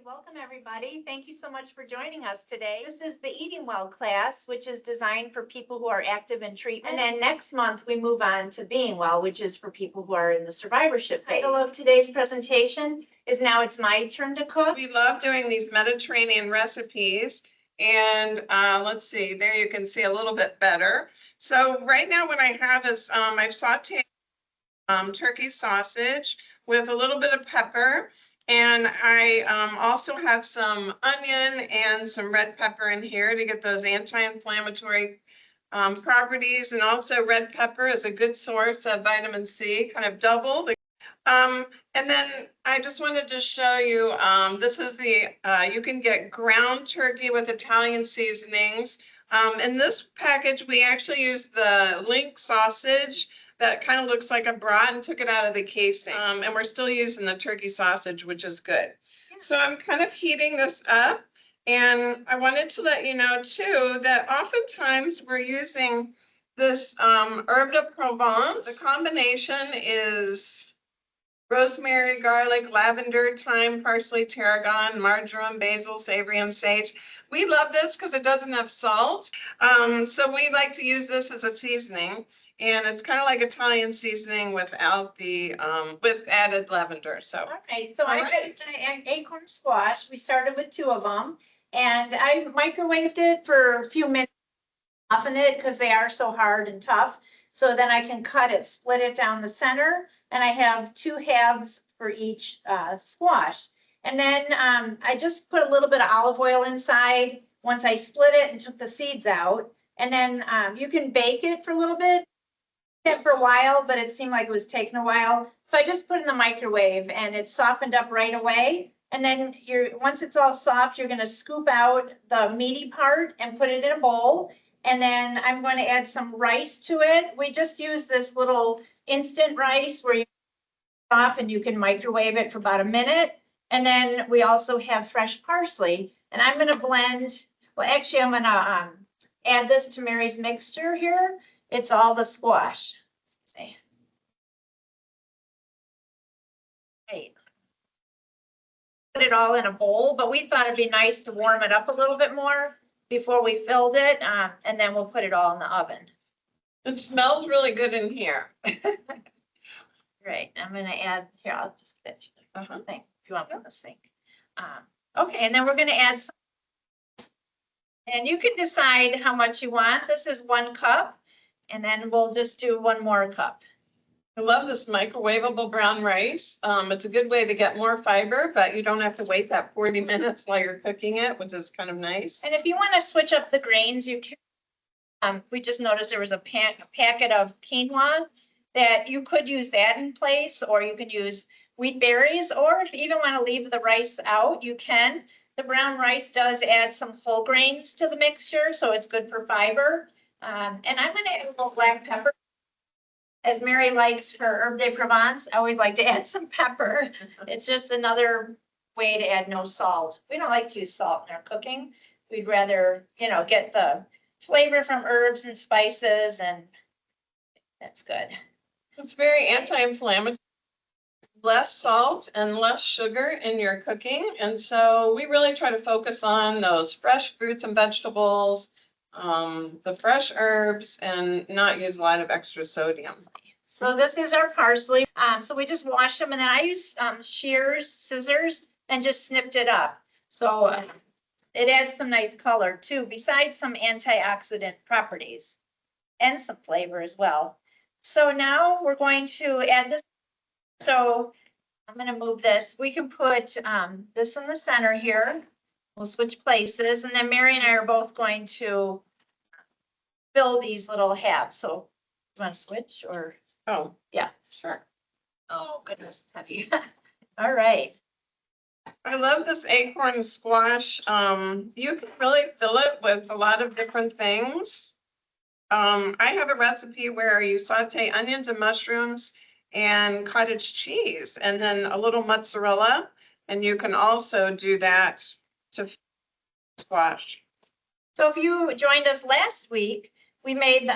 welcome everybody. Thank you so much for joining us today. This is the Eating Well class, which is designed for people who are active in treatment. And then next month we move on to Being Well, which is for people who are in the survivorship phase. The title of today's presentation is Now It's My Turn to Cook. We love doing these Mediterranean recipes. And let's see, there you can see a little bit better. So right now what I have is I've sauteed turkey sausage with a little bit of pepper. And I also have some onion and some red pepper in here to get those anti-inflammatory properties. And also red pepper is a good source of vitamin C, kind of double. And then I just wanted to show you, this is the, you can get ground turkey with Italian seasonings. In this package, we actually use the link sausage that kind of looks like a brat and took it out of the casing. And we're still using the turkey sausage, which is good. So I'm kind of heating this up. And I wanted to let you know too, that oftentimes we're using this herb de Provence. The combination is rosemary, garlic, lavender, thyme, parsley, tarragon, marjoram, basil, savory, and sage. We love this because it doesn't have salt. So we like to use this as a seasoning. And it's kind of like Italian seasoning without the, with added lavender. So, all right. So I made an acorn squash. We started with 2 of them. And I microwaved it for a few minutes, soften it because they are so hard and tough. So then I can cut it, split it down the center. And I have 2 halves for each squash. And then I just put a little bit of olive oil inside once I split it and took the seeds out. And then you can bake it for a little bit for a while, but it seemed like it was taking a while. So I just put it in the microwave and it softened up right away. And then once it's all soft, you're going to scoop out the meaty part and put it in a bowl. And then I'm going to add some rice to it. We just use this little instant rice where you off and you can microwave it for about a minute. And then we also have fresh parsley. And I'm going to blend, well, actually I'm going to add this to Mary's mixture here. It's all the squash. Right. Put it all in a bowl, but we thought it'd be nice to warm it up a little bit more before we filled it, and then we'll put it all in the oven. It smells really good in here. Right, I'm gonna add, here, I'll just get you the thing, if you want to put the sink. Okay, and then we're gonna add some, and you can decide how much you want. This is 1 cup, and then we'll just do 1 more cup. I love this microwavable brown rice. It's a good way to get more fiber, but you don't have to wait that 40 minutes while you're cooking it, which is kind of nice. And if you want to switch up the grains, you can. We just noticed there was a packet of quinoa that you could use that in place, or you could use wheat berries, or if you even want to leave the rice out, you can. The brown rice does add some whole grains to the mixture, so it's good for fiber. And I'm going to add a little black pepper. As Mary likes her herb de Provence, I always like to add some pepper. It's just another way to add no salt. We don't like to use salt in our cooking. We'd rather, you know, get the flavor from herbs and spices, and that's good. It's very anti-inflammatory. Less salt and less sugar in your cooking. And so we really try to focus on those fresh fruits and vegetables, the fresh herbs, and not use a lot of extra sodium. So this is our parsley. So we just washed them, and then I used shears, scissors, and just snipped it up. So it adds some nice color too, besides some antioxidant properties and some flavor as well. So now we're going to add this. So I'm going to move this. We can put this in the center here. We'll switch places, and then Mary and I are both going to fill these little halves. So you want to switch or? Oh, yeah, sure. Oh, goodness, heavy. All right. I love this acorn squash. You can really fill it with a lot of different things. I have a recipe where you saute onions and mushrooms and cottage cheese, and then a little mozzarella. And you can also do that to squash. So if you joined us last week, we made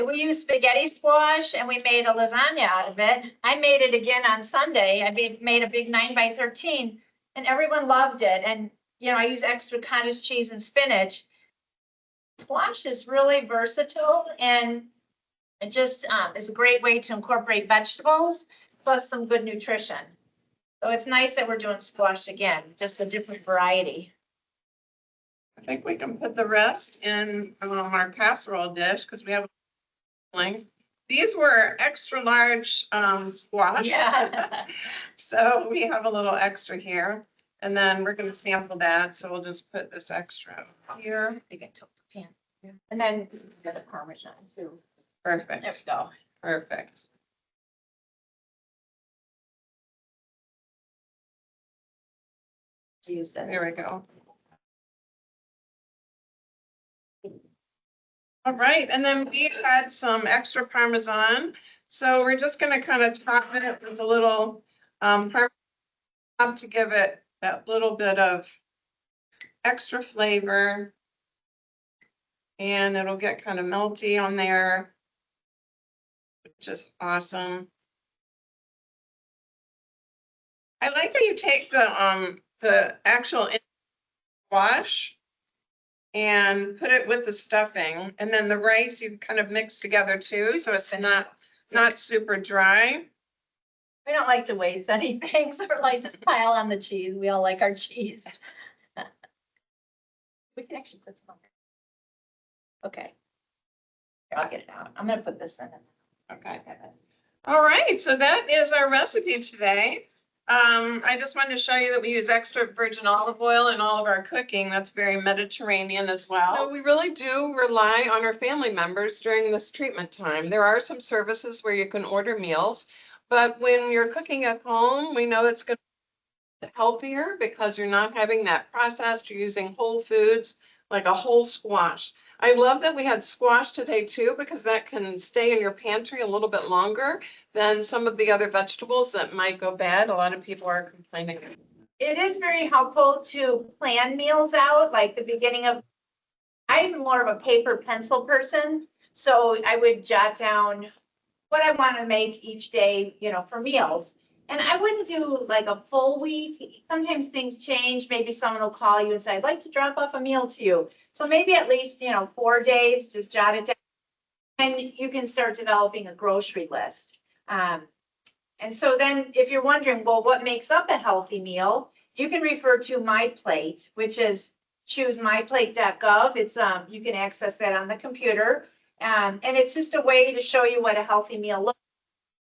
we used spaghetti squash and we made a lasagna out of it. I made it again on Sunday. I made a big 9 by 13 and everyone loved it. And, you know, I use extra cottage cheese and spinach. Squash is really versatile and it just is a great way to incorporate vegetables plus some good nutrition. So it's nice that we're doing squash again, just a different variety. I think we can put the rest in our casserole dish because we have length. These were extra large squash. Yeah. So we have a little extra here. And then we're going to sample that. So we'll just put this extra here. You can tilt the pan. And then get the Parmesan too. Perfect. There we go. Perfect. Use that. There we go. All right, and then we had some extra Parmesan. So we're just gonna kind of top it with a little Parmesan to give it that little bit of extra flavor. And it'll get kind of melty on there, which is awesome. I like that you take the actual squash and put it with the stuffing, and then the rice you kind of mix together too, so it's not super dry. We don't like to waste anything, so we're like, just pile on the cheese. We all like our cheese. We can actually put some. Okay. Here, I'll get it out. I'm gonna put this in. Okay. All right, so that is our recipe today. I just wanted to show you that we use extra virgin olive oil in all of our cooking. That's very Mediterranean as well. So we really do rely on our family members during this treatment time. There are some services where you can order meals, but when you're cooking at home, we know it's going to be healthier because you're not having that processed. You're using whole foods like a whole squash. I love that we had squash today too, because that can stay in your pantry a little bit longer than some of the other vegetables that might go bad. A lot of people are complaining. It is very helpful to plan meals out, like the beginning of, I'm more of a paper pencil person. So I would jot down what I want to make each day, you know, for meals. And I wouldn't do like a full week. Sometimes things change. Maybe someone will call you and say, I'd like to drop off a meal to you. So maybe at least, you know, 4 days, just jot it down. And you can start developing a grocery list. And so then if you're wondering, well, what makes up a healthy meal? You can refer to My Plate, which is choosemyplate.gov. It's you can access that on the computer. And it's just a way to show you what a healthy meal looks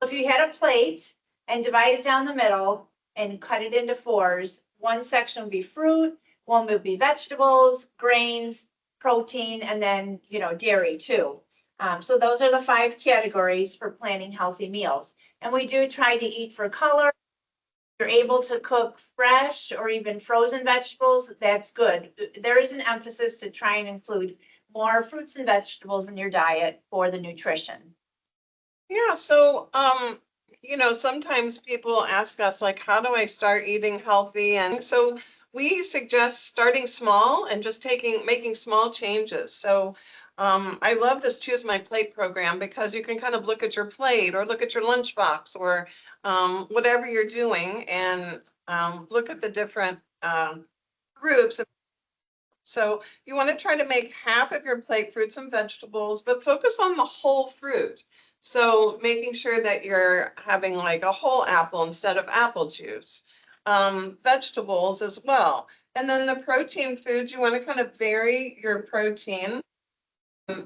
like. If you had a plate and divide it down the middle and cut it into 4s, one section would be fruit, one would be vegetables, grains, protein, and then, you know, dairy too. So those are the 5 categories for planning healthy meals. And we do try to eat for color. If you're able to cook fresh or even frozen vegetables, that's good. There is an emphasis to try and include more fruits and vegetables in your diet for the nutrition. Yeah, so you know, sometimes people ask us like, how do I start eating healthy? And so we suggest starting small and just making small changes. So I love this Choose My Plate program because you can kind of look at your plate or look at your lunchbox or whatever you're doing and look at the different groups. So you want to try to make half of your plate fruits and vegetables, but focus on the whole fruit. So making sure that you're having like a whole apple instead of apple juice, vegetables as well. And then the protein foods, you want to kind of vary your protein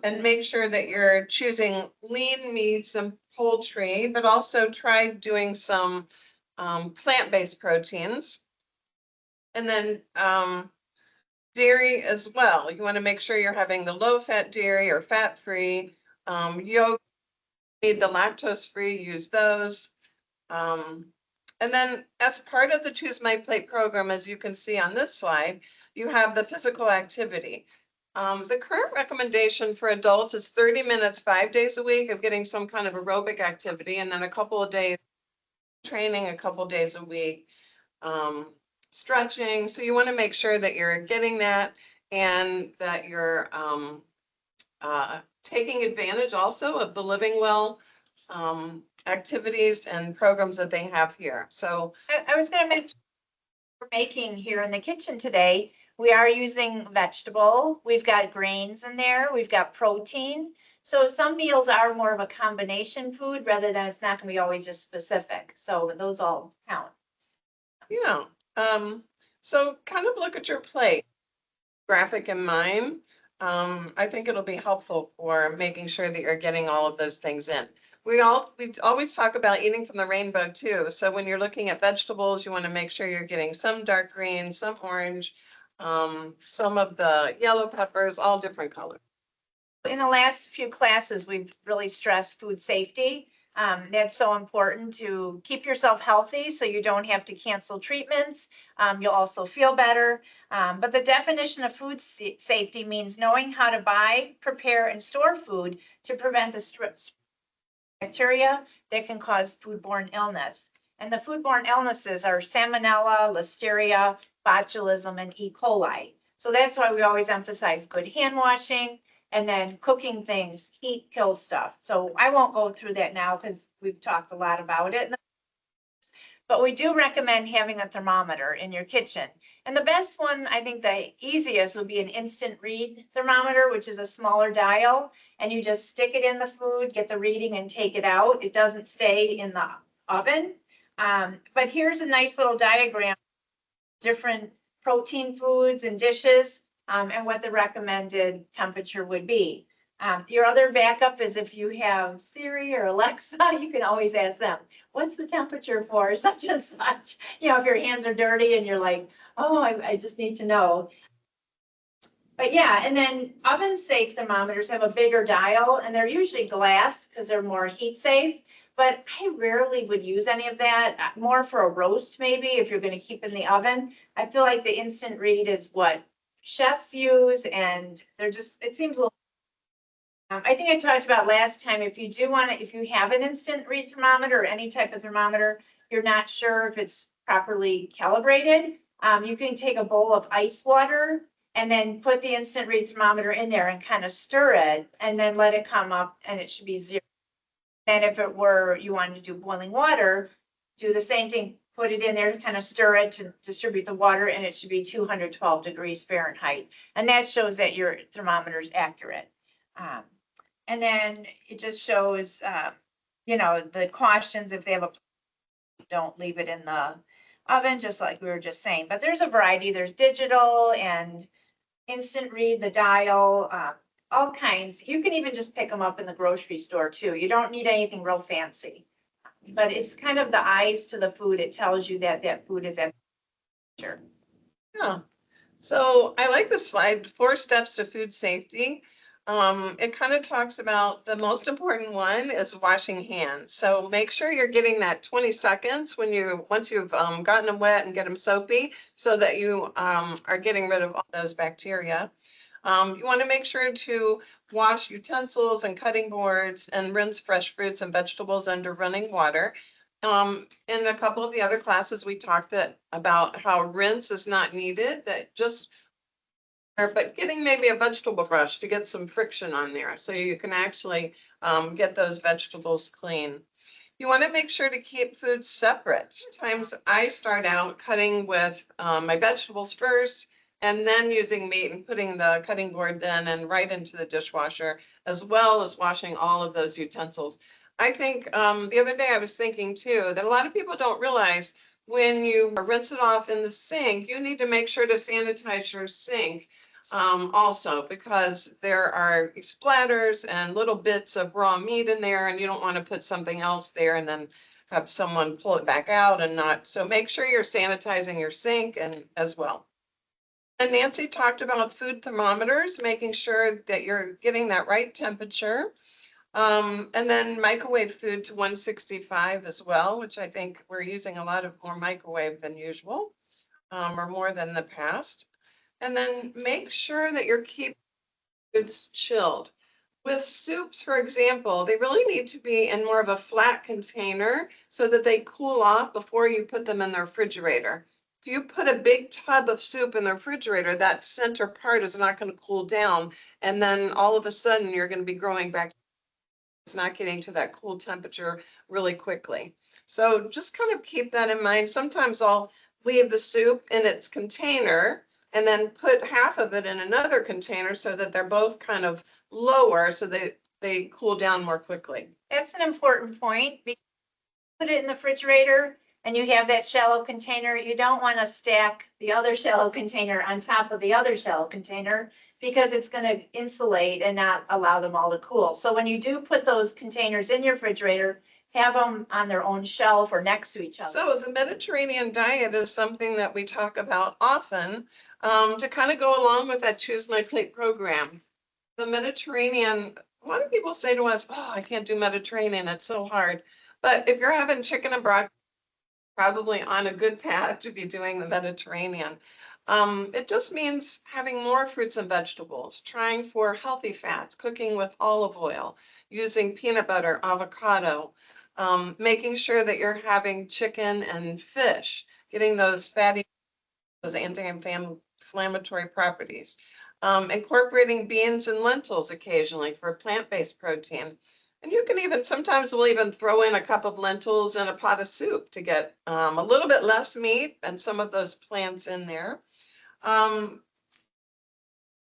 and make sure that you're choosing lean meats and poultry, but also try doing some plant-based proteins. And then dairy as well. You want to make sure you're having the low-fat dairy or fat-free. Yogurt, the lactose-free, use those. And then as part of the Choose My Plate program, as you can see on this slide, you have the physical activity. The current recommendation for adults is 30 minutes, 5 days a week of getting some kind of aerobic activity, and then a couple of days training, a couple of days a week, stretching. So you want to make sure that you're getting that and that you're taking advantage also of the Living Well activities and programs that they have here. So I was going to mention we're making here in the kitchen today, we are using vegetable. We've got grains in there. We've got protein. So some meals are more of a combination food rather than it's not going to be always just specific. So those all count. Yeah. So kind of look at your plate, graphic in mind. I think it'll be helpful for making sure that you're getting all of those things in. We always talk about eating from the rainbow too. So when you're looking at vegetables, you want to make sure you're getting some dark green, some orange, some of the yellow peppers, all different colors. In the last few classes, we've really stressed food safety. That's so important to keep yourself healthy so you don't have to cancel treatments. You'll also feel better. But the definition of food safety means knowing how to buy, prepare, and store food to prevent the bacteria that can cause foodborne illness. And the foodborne illnesses are Salmonella, Listeria, botulism, and E. coli. So that's why we always emphasize good hand washing, and then cooking things, heat kills stuff. So I won't go through that now because we've talked a lot about it. But we do recommend having a thermometer in your kitchen. And the best one, I think the easiest would be an instant read thermometer, which is a smaller dial. And you just stick it in the food, get the reading and take it out. It doesn't stay in the oven. But here's a nice little diagram, different protein foods and dishes, and what the recommended temperature would be. Your other backup is if you have Siri or Alexa, you can always ask them, what's the temperature for such and such? You know, if your hands are dirty and you're like, oh, I just need to know. But yeah, and then oven safe thermometers have a bigger dial and they're usually glass because they're more heat safe. But I rarely would use any of that, more for a roast maybe if you're going to keep in the oven. I feel like the instant read is what chefs use, and they're just, it seems a little. I think I talked about last time, if you do want to, if you have an instant read thermometer or any type of thermometer, you're not sure if it's properly calibrated, you can take a bowl of ice water and then put the instant read thermometer in there and kind of stir it and then let it come up and it should be 0. And if it were, you wanted to do boiling water, do the same thing, put it in there, kind of stir it to distribute the water, and it should be 212 degrees Fahrenheit. And that shows that your thermometer is accurate. And then it just shows, you know, the cautions if they have a, don't leave it in the oven, just like we were just saying. But there's a variety. There's digital and instant read, the dial, all kinds. You can even just pick them up in the grocery store too. You don't need anything real fancy. But it's kind of the eyes to the food. It tells you that that food is at temperature. Yeah. So I like the slide, 4 steps to food safety. It kind of talks about the most important one is washing hands. So make sure you're getting that 20 seconds once you've gotten them wet and get them soapy so that you are getting rid of all those bacteria. You want to make sure to wash utensils and cutting boards and rinse fresh fruits and vegetables under running water. In a couple of the other classes, we talked about how rinse is not needed, but getting maybe a vegetable brush to get some friction on there so you can actually get those vegetables clean. You want to make sure to keep food separate. Sometimes I start out cutting with my vegetables first and then using meat and putting the cutting board then and right into the dishwasher, as well as washing all of those utensils. I think the other day I was thinking too that a lot of people don't realize when you rinse it off in the sink, you need to make sure to sanitize your sink also, because there are splatters and little bits of raw meat in there, and you don't want to put something else there and then have someone pull it back out and not. So make sure you're sanitizing your sink and as well. And Nancy talked about food thermometers, making sure that you're getting that right temperature. And then microwave food to 165 as well, which I think we're using a lot of more microwave than usual, or more than the past. And then make sure that you're keeping foods chilled. With soups, for example, they really need to be in more of a flat container so that they cool off before you put them in the refrigerator. If you put a big tub of soup in the refrigerator, that center part is not going to cool down. And then all of a sudden you're going to be growing back. It's not getting to that cool temperature really quickly. So just kind of keep that in mind. Sometimes I'll leave the soup in its container and then put half of it in another container so that they're both kind of lower so they cool down more quickly. That's an important point. Because put it in the refrigerator and you have that shallow container, you don't want to stack the other shallow container on top of the other shallow container because it's going to insulate and not allow them all to cool. So when you do put those containers in your refrigerator, have them on their own shelf or next to each other. So the Mediterranean diet is something that we talk about often to kind of go along with that Choose My Plate program. The Mediterranean, a lot of people say to us, oh, I can't do Mediterranean, it's so hard. But if you're having chicken and broccoli, probably on a good path to be doing the Mediterranean. It just means having more fruits and vegetables, trying for healthy fats, cooking with olive oil, using peanut butter, avocado, making sure that you're having chicken and fish, getting those fatty, those anti-inflammatory properties, incorporating beans and lentils occasionally for plant-based protein. And you can even, sometimes we'll even throw in a cup of lentils and a pot of soup to get a little bit less meat and some of those plants in there.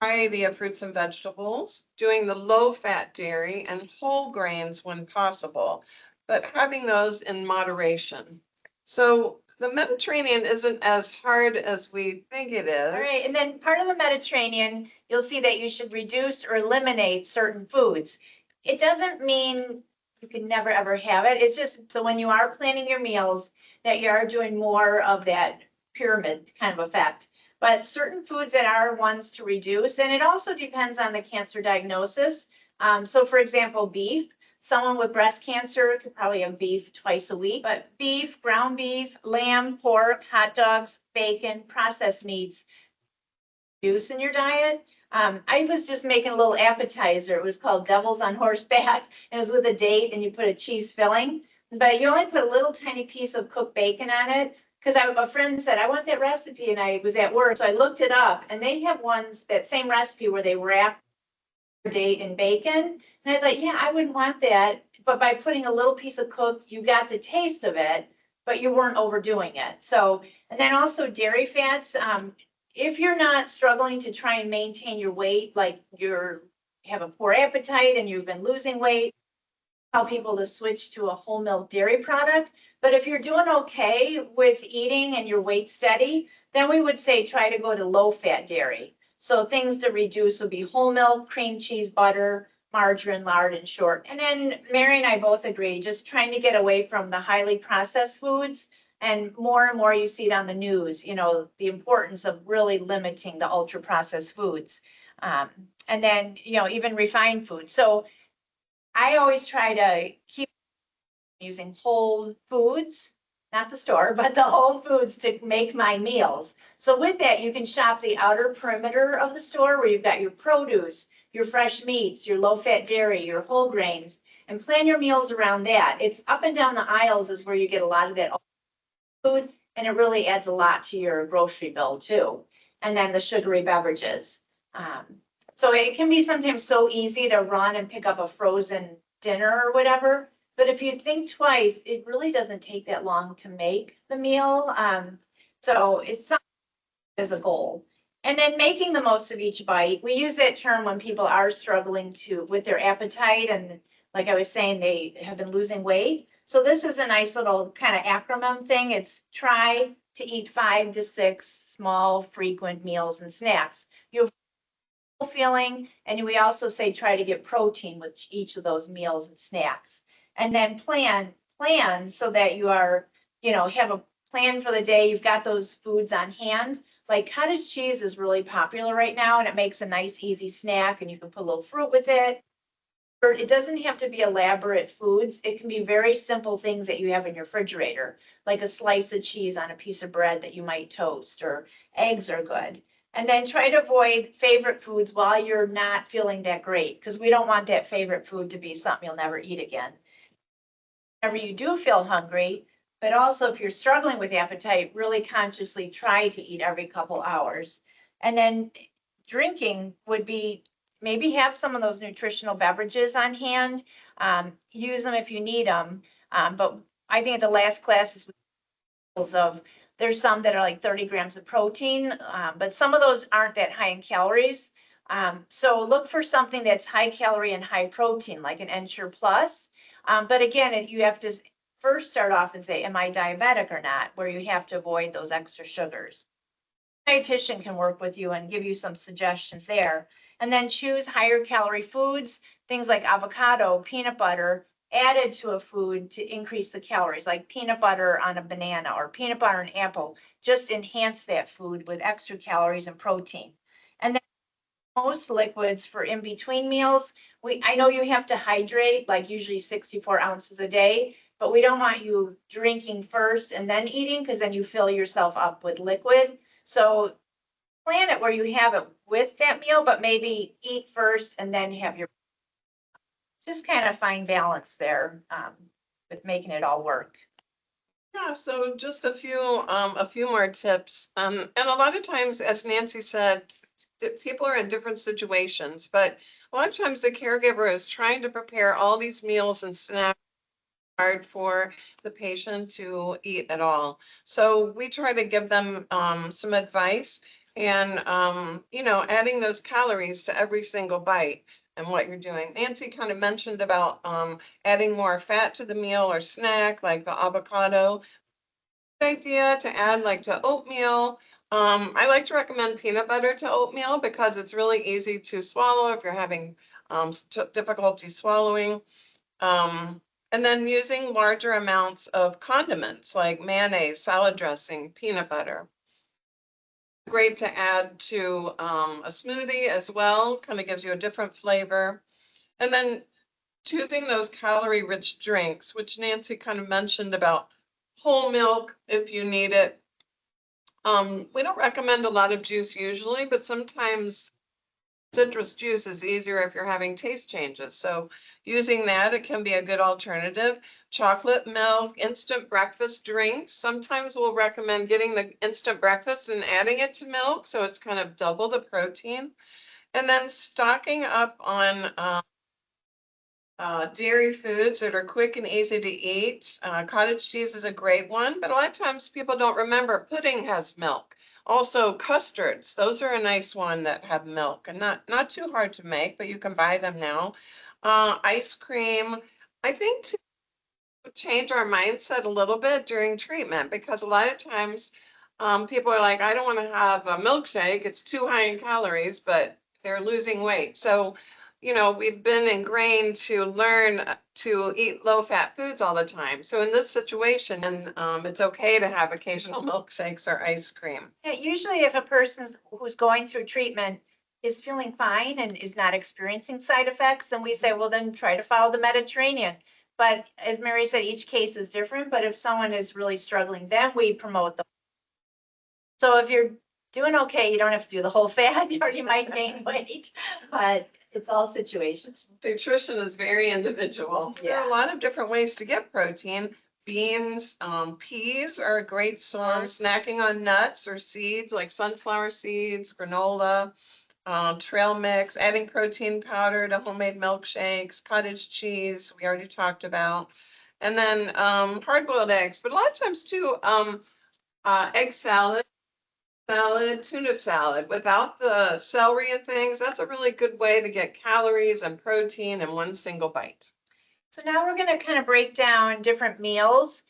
Variety of fruits and vegetables, doing the low-fat dairy and whole grains when possible, but having those in moderation. So the Mediterranean isn't as hard as we think it is. All right, and then part of the Mediterranean, you'll see that you should reduce or eliminate certain foods. It doesn't mean you can never ever have it. It's just so when you are planning your meals that you are doing more of that pyramid kind of effect. But certain foods that are ones to reduce, and it also depends on the cancer diagnosis. So for example, beef. Someone with breast cancer could probably have beef twice a week, but beef, ground beef, lamb, pork, hot dogs, bacon, processed meats, juice in your diet. I was just making a little appetizer. It was called Devils on Horseback. It was with a date and you put a cheese filling, but you only put a little tiny piece of cooked bacon on it. Because a friend said, I want that recipe, and I was at work, so I looked it up, and they have ones, that same recipe where they wrap date in bacon. And I thought, yeah, I wouldn't want that. But by putting a little piece of cooked, you got the taste of it, but you weren't overdoing it. So, and then also dairy fats. If you're not struggling to try and maintain your weight, like you have a poor appetite and you've been losing weight, tell people to switch to a whole milk dairy product. But if you're doing okay with eating and your weight steady, then we would say try to go to low fat dairy. So things to reduce would be whole milk, cream cheese, butter, margarine, lard, and short. And then Mary and I both agree, just trying to get away from the highly processed foods. And more you see it on the news, the importance of really limiting the ultra processed foods. And then, even refined foods. So I always try to keep using whole foods, not the store, but the whole foods to make my meals. So with that, you can shop the outer perimeter of the store where you've got your produce, your fresh meats, your low-fat dairy, your whole grains, and plan your meals around that. It's up and down the aisles is where you get a lot of that food, and it really adds a lot to your grocery bill too. And then the sugary beverages. So it can be sometimes so easy to run and pick up a frozen dinner or whatever. But if you think twice, it really doesn't take that long to make the meal. So it's not as a goal. And then making the most of each bite. We use that term when people are struggling with their appetite. And like I was saying, they have been losing weight. So this is a nice little kind of acronym thing. It's try to eat 5 to 6 small, frequent meals and snacks. You have feeling, and we also say try to get protein with each of those meals and snacks. And then plan so that you are, have a plan for the day. You've got those foods on hand. Like cottage cheese is really popular right now, and it makes a nice, easy snack, and you can put a little fruit with it. It doesn't have to be elaborate foods. It can be very simple things that you have in your refrigerator, like a slice of cheese on a piece of bread that you might toast, or eggs are good. And then try to avoid favorite foods while you're not feeling that great, because we don't want that favorite food to be something you'll never eat again. Whenever you do feel hungry, but also if you're struggling with appetite, really consciously try to eat every couple hours. And then drinking would be maybe have some of those nutritional beverages on hand. Use them if you need them. But I think at the last class is of There's some that are like 30 grams of protein, but some of those aren't that high in calories. So look for something that's high calorie and high protein, like an Ensure Plus. But again, you have to first start off and say, am I diabetic or not? Where you have to avoid those extra sugars. Dietitian can work with you and give you some suggestions there. And then choose higher calorie foods, things like avocado, peanut butter, added to a food to increase the calories, like peanut butter on a banana or peanut butter on an apple. Just enhance that food with extra calories and protein. And then most liquids for in between meals. I know you have to hydrate, like usually 64 ounces a day, but we don't want you drinking first and then eating, because then you fill yourself up with liquid. So plan it where you have it with that meal, but maybe eat first and then have your, just kind of find balance there with making it all work. Yeah, so just a few more tips. And a lot of times, as Nancy said, people are in different situations, but a lot of times the caregiver is trying to prepare all these meals and snacks hard for the patient to eat at all. So we try to give them some advice and, adding those calories to every single bite and what you're doing. Nancy kind of mentioned about adding more fat to the meal or snack, like the avocado. Good idea to add like to oatmeal. I like to recommend peanut butter to oatmeal because it's really easy to swallow if you're having difficulty swallowing. And then using larger amounts of condiments like mayonnaise, salad dressing, peanut butter. Great to add to a smoothie as well, kind of gives you a different flavor. And then choosing those calorie-rich drinks, which Nancy kind of mentioned about whole milk if you need it. We don't recommend a lot of juice usually, but sometimes citrus juice is easier if you're having taste changes. So using that, it can be a good alternative. Chocolate milk, instant breakfast drinks. Sometimes we'll recommend getting the instant breakfast and adding it to milk, so it's kind of double the protein. And then stocking up on dairy foods that are quick and easy to eat. Cottage cheese is a great one, but a lot of times people don't remember pudding has milk. Also custards, those are a nice one that have milk and not too hard to make, but you can buy them now. Ice cream, I think to change our mindset a little bit during treatment, because a lot of times people are like, I don't want to have a milkshake, it's too high in calories, but they're losing weight. So we've been ingrained to learn to eat low-fat foods all the time. So in this situation, it's okay to have occasional milkshakes or ice cream. Yeah, usually if a person who's going through treatment is feeling fine and is not experiencing side effects, then we say, well, then try to follow the Mediterranean. But as Mary said, each case is different. But if someone is really struggling, then we promote them. So if you're doing okay, you don't have to do the whole fad, or you might gain weight. But it's all situations. Nutrition is very individual. Yeah. There are a lot of different ways to get protein. Beans, peas are a great source. Snacking on nuts or seeds like sunflower seeds, granola, trail mix, adding protein powder to homemade milkshakes, cottage cheese, we already talked about. And then hard-boiled eggs, but a lot of times too, egg salad, tuna salad, without the celery and things, that's a really good way to get calories and protein in one single bite. So now we're going to kind of break down different meals.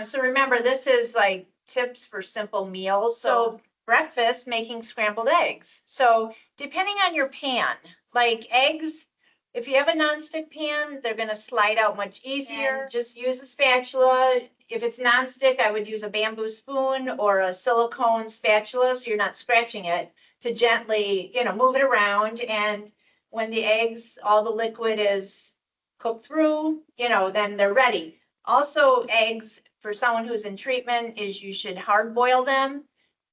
So remember, this is like tips for simple meals. So breakfast, making scrambled eggs. So depending on your pan, like eggs, if you have a nonstick pan, they're going to slide out much easier. And just use a spatula. If it's nonstick, I would use a bamboo spoon or a silicone spatula, so you're not scratching it, to gently, move it around. And when the eggs, all the liquid is cooked through, then they're ready. Also, eggs, for someone who's in treatment, is you should hard boil them.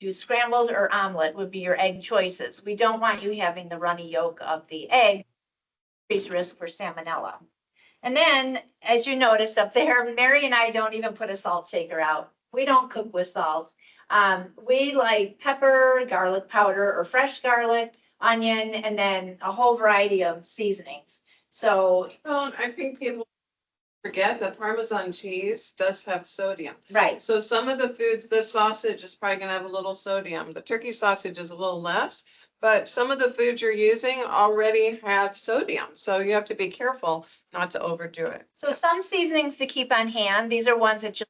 Do scrambled or omelet would be your egg choices. We don't want you having the runny yolk of the egg, increased risk for salmonella. And then, as you notice up there, Mary and I don't even put a salt shaker out. We don't cook with salt. We like pepper, garlic powder, or fresh garlic, onion, and then a whole variety of seasonings. So, Well, I think people Forget that Parmesan cheese does have sodium. Right. So some of the foods, the sausage is probably gonna have a little sodium. The turkey sausage is a little less, but some of the foods you're using already have sodium. So you have to be careful not to overdo it. So some seasonings to keep on hand, these are ones that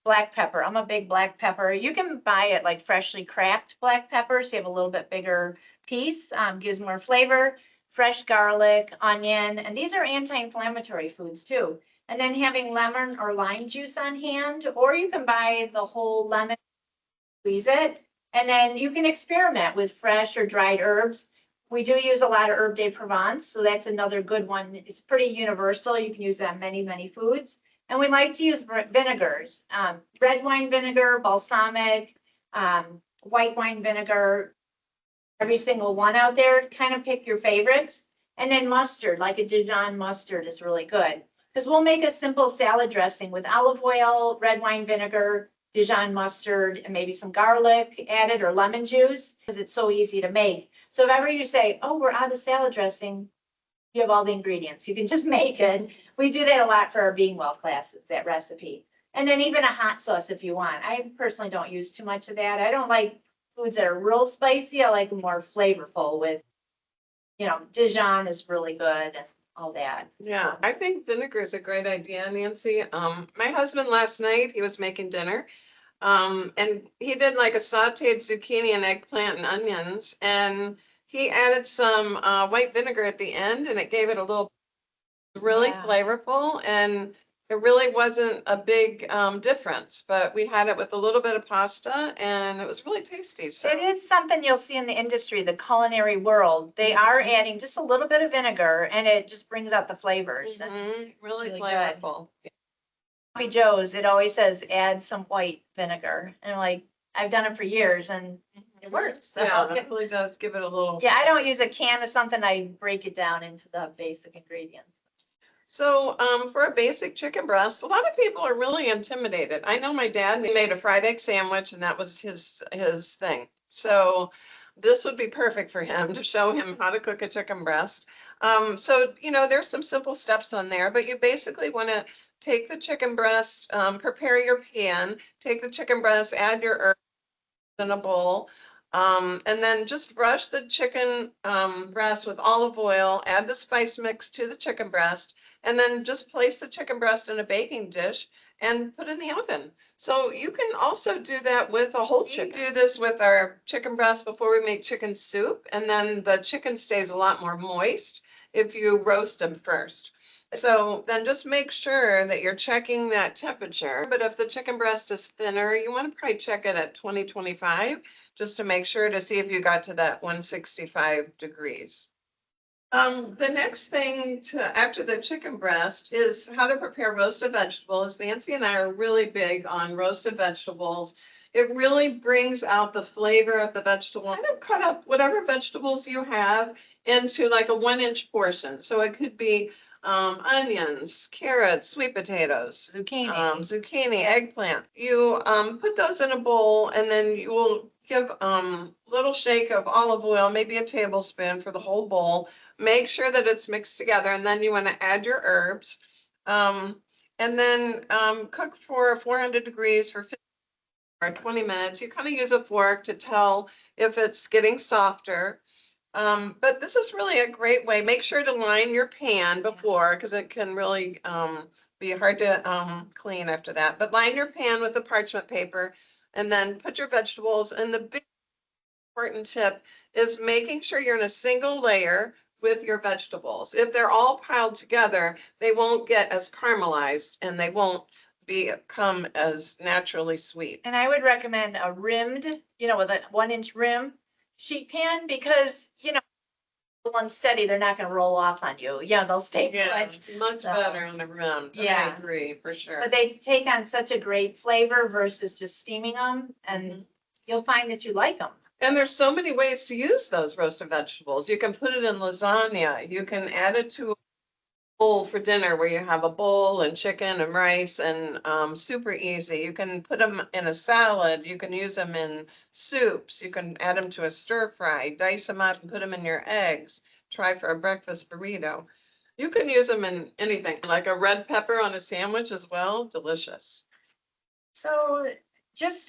black pepper. I'm a big black pepper. You can buy it like freshly cracked black pepper, so you have a little bit bigger piece, gives more flavor. Fresh garlic, onion, and these are anti-inflammatory foods too. And then having lemon or lime juice on hand, or you can buy the whole lemon, squeeze it, and then you can experiment with fresh or dried herbs. We do use a lot of herb de Provence, so that's another good one. It's pretty universal. You can use that on many, many foods. And we like to use vinegars, red wine vinegar, balsamic, white wine vinegar, every single one out there. Kind of pick your favorites. And then mustard, like a Dijon mustard is really good. Because we'll make a simple salad dressing with olive oil, red wine vinegar, Dijon mustard, and maybe some garlic added or lemon juice, because it's so easy to make. So if ever you say, oh, we're out of salad dressing, you have all the ingredients. You can just make it. We do that a lot for our Being Well classes, that recipe. And then even a hot sauce if you want. I personally don't use too much of that. I don't like foods that are real spicy. I like more flavorful with, Dijon is really good and all that. Yeah, I think vinegar is a great idea, Nancy. My husband last night, he was making dinner. And he did like a sauteed zucchini and eggplant and onions, and he added some white vinegar at the end, and it gave it a little really flavorful, and it really wasn't a big difference, but we had it with a little bit of pasta, and it was really tasty. So It is something you'll see in the industry, the culinary world. They are adding just a little bit of vinegar, and it just brings out the flavors. really really good. flavorful. Coffee Joe's, it always says add some white vinegar. And like, I've done it for years and it works. So, Yeah, it really does give it a little. yeah, I don't use a can of something. I break it down into the basic ingredients. So for a basic chicken breast, a lot of people are really intimidated. I know my dad made a fried egg sandwich, and that was his thing. So this would be perfect for him to show him how to cook a chicken breast. So there's some simple steps on there, but you basically want to take the chicken breast, prepare your pan, take the chicken breast, add your herbs in a bowl. And then just brush the chicken breast with olive oil, add the spice mix to the chicken breast, and then just place the chicken breast in a baking dish and put in the oven. So you can also do that with a whole chicken. We do this with our chicken breast before we make chicken soup, and then the chicken stays a lot more moist if you roast them first. So then just make sure that you're checking that temperature. But if the chicken breast is thinner, you want to probably check it at 20-25 just to make sure to see if you got to that 165 degrees. The next thing after the chicken breast is how to prepare roasted vegetables. Nancy and I are really big on roasted vegetables. It really brings out the flavor of the vegetable. Kind of cut up whatever vegetables you have into like a 1-inch portion. So it could be onions, carrots, sweet potatoes, zucchini, eggplant. You put those in a bowl, and then you will give a little shake of olive oil, maybe a tablespoon for the whole bowl. Make sure that it's mixed together, and then you want to add your herbs. And then cook for 400 degrees for 15 or 20 minutes. You kind of use a fork to tell if it's getting softer. But this is really a great way. Make sure to line your pan before, because it can really be hard to clean after that. But line your pan with the parchment paper, and then put your vegetables. And the big important tip is making sure you're in a single layer with your vegetables. If they're all piled together, they won't get as caramelized, and they won't become as naturally sweet. And I would recommend a rimmed, with a 1-inch rim sheet pan, because, unsteady, they're not going to roll off on you. Yeah, they'll stay put. It's much better on the rim. Yeah. I agree, for sure. But they take on such a great flavor versus just steaming them, and you'll find that you like them. And there's so many ways to use those roasted vegetables. You can put it in lasagna. You can add it to a bowl for dinner where you have a bowl and chicken and rice, and super easy. You can put them in a salad. You can use them in soups. You can add them to a stir fry, dice them up and put them in your eggs. Try for a breakfast burrito. You can use them in anything, like a red pepper on a sandwich as well. Delicious. So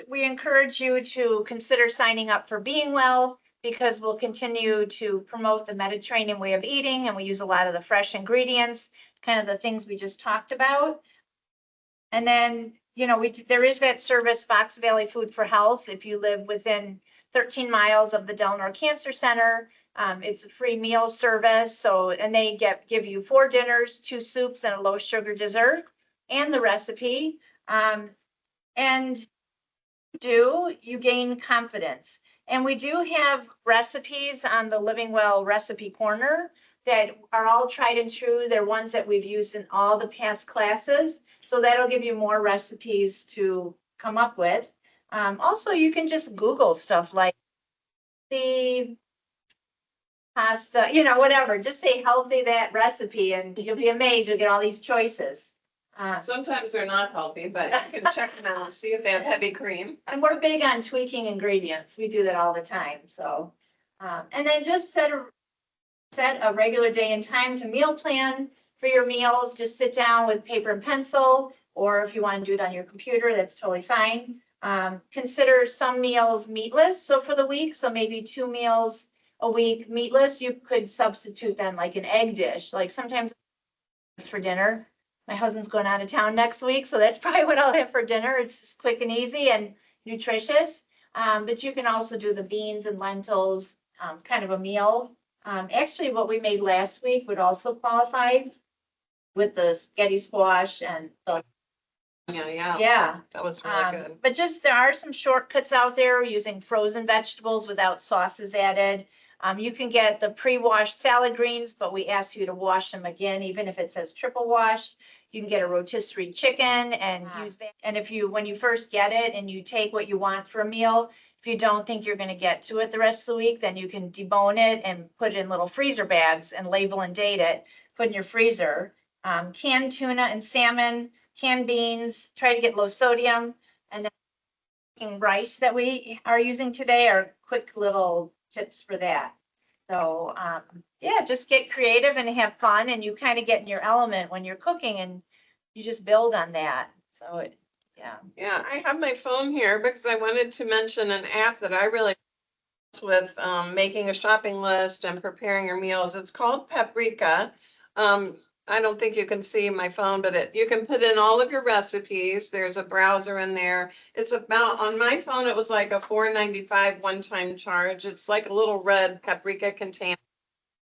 we encourage you to consider signing up for Being Well because we'll continue to promote the Mediterranean way of eating and we use a lot of the fresh ingredients, kind of the things we just talked about. And then, there is that service, Fox Valley Food for Health. If you live within 13 miles of the Delnor Cancer Center, it's a free meal service. So, and they give you 4 dinners, 2 soups, and a low sugar dessert, and the recipe. And you gain confidence. And we do have recipes on the Living Well recipe corner that are all tried and true. They're ones that we've used in all the past classes. So that'll give you more recipes to come up with. Also, you can just Google stuff like the pasta, whatever. Just say healthy that recipe and you'll be amazed. You'll get all these choices. Sometimes they're not healthy, but you can check them out and see if they have heavy cream. And we're big on tweaking ingredients. We do that all the time. So, and then just set a regular day and time to meal plan for your meals. Just sit down with paper and pencil, or if you want to do it on your computer, that's totally fine. Consider some meals meatless. So for the week, so maybe 2 meals a week meatless, you could substitute then like an egg dish. Like sometimes for dinner. My husband's going out of town next week, so that's probably what I'll have for dinner. It's just quick and easy and nutritious. But you can also do the beans and lentils, kind of a meal. Actually, what we made last week would also qualify with the spaghetti squash and the, Yeah, that was really good. but just there are some shortcuts out there using frozen vegetables without sauces added. You can get the pre-washed salad greens, but we ask you to wash them again, even if it says triple wash. You can get a rotisserie chicken and use that. And when you first get it and you take what you want for a meal, if you don't think you're going to get to it the rest of the week, then you can debone it and put it in little freezer bags and label and date it, put in your freezer. Canned tuna and salmon, canned beans, try to get low sodium. And then rice that we are using today are quick little tips for that. So, yeah, just get creative and have fun, and you kind of get in your element when you're cooking and you just build on that. So yeah. Yeah, I have my phone here because I wanted to mention an app that I really with making a shopping list and preparing your meals. It's called Paprika. I don't think you can see my phone, but you can put in all of your recipes. There's a browser in there. It's about, on my phone, it was like a $4.95 one-time charge. It's like a little red paprika container.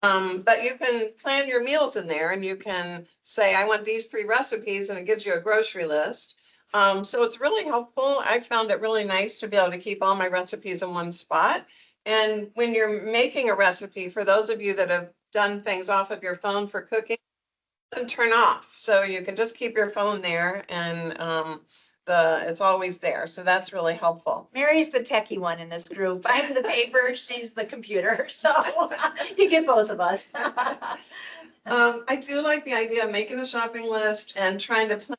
But you can plan your meals in there and you can say, I want these 3 recipes, and it gives you a grocery list. So it's really helpful. I found it really nice to be able to keep all my recipes in one spot. And when you're making a recipe, for those of you that have done things off of your phone for cooking, doesn't turn off. So you can just keep your phone there and it's always there. So that's really helpful. Mary's the techie one in this group. I'm the paper, she's the computer. So you get both of us. I do like the idea of making a shopping list and trying to plan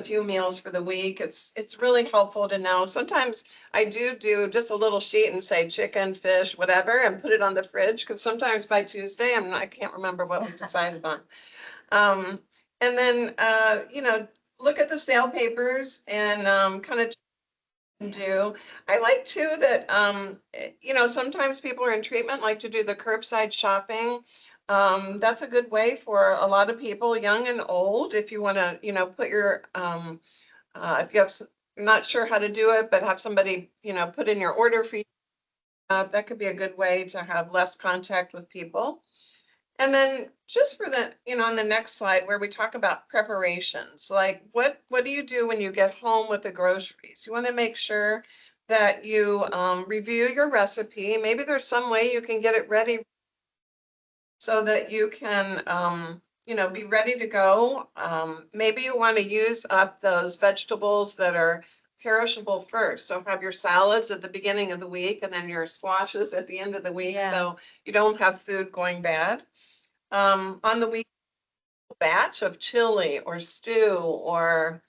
a few meals for the week. It's really helpful to know. Sometimes I do just a little sheet and say chicken, fish, whatever, and put it on the fridge, because sometimes by Tuesday I can't remember what we decided on. And then, look at the sale papers and kind of do. I like too that, sometimes people are in treatment, like to do the curbside shopping. That's a good way for a lot of people, young and old, if you want to, put your, if you have, not sure how to do it, but have somebody, put in your order for you. That could be a good way to have less contact with people. And then just for the, on the next slide where we talk about preparations, like what do you do when you get home with the groceries? You want to make sure that you review your recipe. Maybe there's some way you can get it ready so that you can, be ready to go. Maybe you want to use up those vegetables that are perishable first. So have your salads at the beginning of the week and then your squashes at the end of the week. Yeah. So you don't have food going bad. On the week, batch of chili or stew or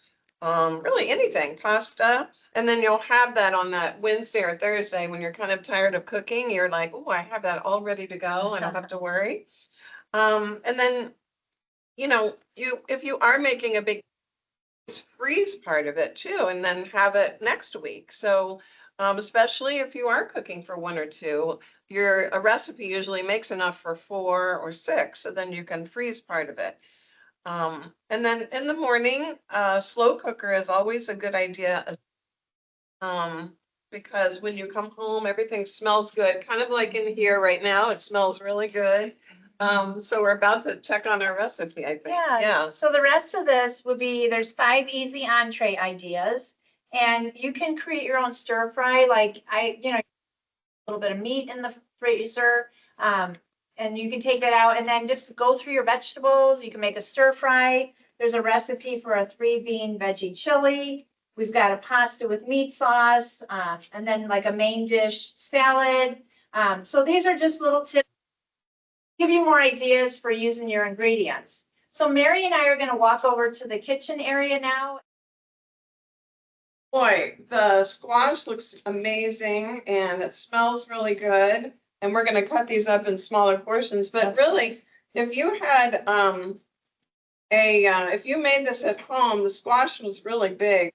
really anything, pasta. And then you'll have that on that Wednesday or Thursday when you're kind of tired of cooking. You're like, oh, I have that all ready to go. I don't have to worry. And then you know, if you are making a big, freeze part of it too, and then have it next week. So, especially if you are cooking for 1 or 2, a recipe usually makes enough for 4 or 6, so then you can freeze part of it. And then in the morning, slow cooker is always a good idea. Because when you come home, everything smells good, kind of like in here right now, it smells really good. So we're about to check on our recipe, I think. Yeah, so the rest of this would be, there's 5 easy entree ideas. And you can create your own stir fry, like a little bit of meat in the freezer. And you can take that out and then just go through your vegetables. You can make a stir fry. There's a recipe for a 3-bean veggie chili. We've got a pasta with meat sauce, and then like a main dish salad. So these are just little tips, give you more ideas for using your ingredients. So Mary and I are going to walk over to the kitchen area now. Boy, the squash looks amazing and it smells really good. And we're gonna cut these up in smaller portions, but really, if you had if you made this at home, the squash was really big.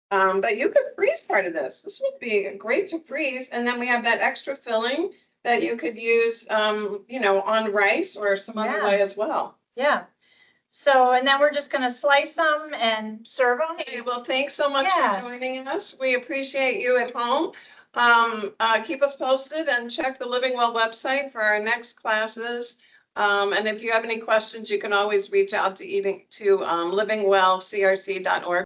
But you could freeze part of this. This would be great to freeze. And then we have that extra filling that you could use, on rice or some other way as well. Yeah. So, and then we're just gonna slice them and serve them. Okay, well, thanks so much Yeah. for joining us. We appreciate you at home. Keep us posted and check the Living Well website for our next classes. And if you have any questions, you can always reach out to livingwellcrc.org.